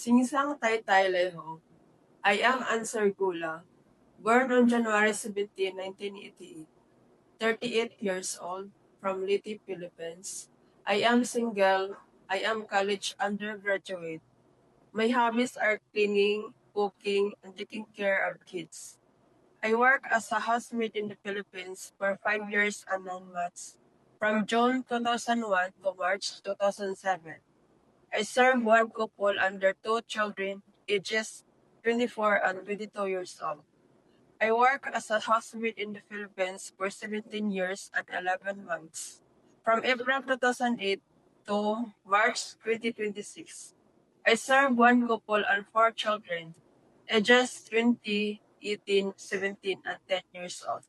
Singsang Taytay Leho. I am Ansar Gula, born on January 17, 1988, 38 years old, from Liti, Philippines. I am single. I am college undergraduate. My hobbies are cleaning, cooking, and taking care of kids. I work as a housemaid in the Philippines for 5 years and 9 months, from June 2001 to March 2007. I serve one couple under two children, ages 24 and 22 years old. I work as a housemaid in the Philippines for 17 years and 11 months, from April 2008 to March 2026. I serve one couple and four children, ages 20, 18, 17, and 10 years old.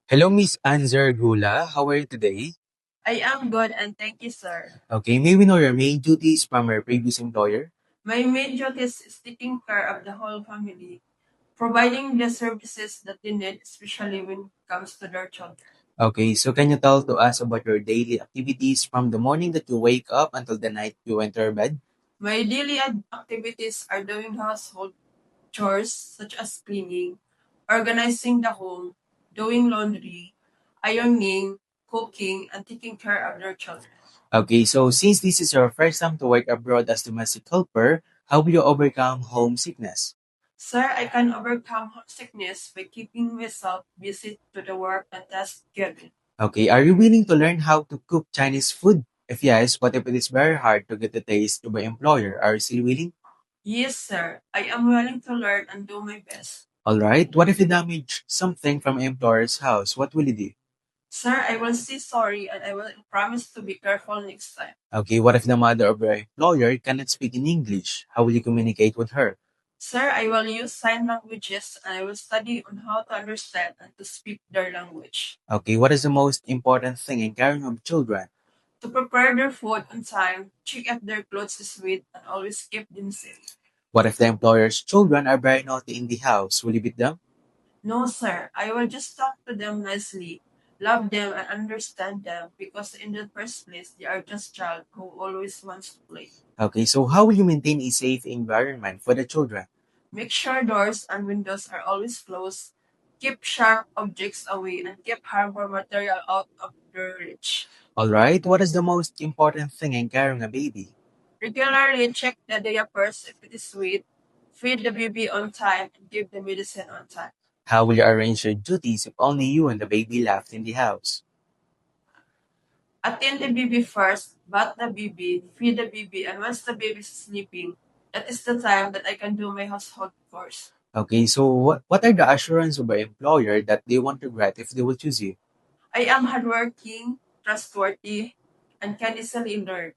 Hello, Miss Anzer Gula. How are you today? I am good and thank you, sir. Okay, may we know your main duties from your previous employer? My main job is taking care of the whole family, providing the services that they need, especially when it comes to their children. Okay, so can you tell to us about your daily activities from the morning that you wake up until the night you enter bed? My daily activities are doing household chores such as cleaning, organizing the home, doing laundry, ironing, cooking, and taking care of their children. Okay, so since this is your first time to work abroad as domestic helper, how will you overcome homesickness? Sir, I can overcome sickness by keeping myself busy to the work and task given. Okay, are you willing to learn how to cook Chinese food? If yes, what if it is very hard to get the taste of my employer? Are you still willing? Yes, sir. I am willing to learn and do my best. Alright, what if you damage something from my employer's house? What will you do? Sir, I will say sorry and I will promise to be careful next time. Okay, what if the mother of your employer cannot speak in English? How will you communicate with her? Sir, I will use sign languages and I will study on how to understand and to speak their language. Okay, what is the most important thing in caring of children? To prepare their food on time, check if their clothes is wet, and always keep them safe. What if the employer's children are very naughty in the house? Will you beat them? No, sir. I will just talk to them nicely, love them, and understand them because in the first place, they are just child who always wants to play. Okay, so how will you maintain a safe environment for the children? Make sure doors and windows are always closed. Keep sharp objects away and keep harmful material out of their reach. Alright, what is the most important thing in caring a baby? Regularly check the diapers if it is wet, feed the baby on time, and give the medicine on time. How will you arrange your duties if only you and the baby left in the house? Attend the baby first, bath the baby, feed the baby, and once the baby is sleeping, that is the time that I can do my household chores. Okay, so what are the assurance of your employer that they want to get if they will choose you? I am hardworking, trustworthy, and can easily learn.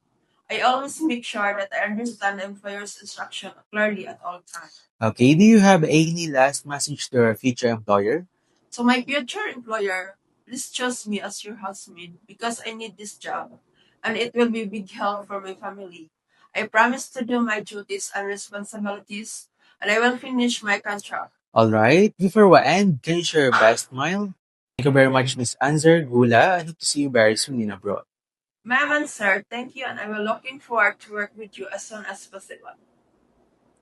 I always make sure that I understand the employer's instruction clearly at all times. Okay, do you have any last message to your future employer? So my future employer, please choose me as your housemate because I need this job, and it will be big help for my family. I promise to do my duties and responsibilities, and I will finish my contract. Alright, before we end, can you share your best smile? Thank you very much, Miss Anzer Gula. I hope to see you very soon in abroad. Ma'am and sir, thank you, and I will looking forward to work with you as soon as possible.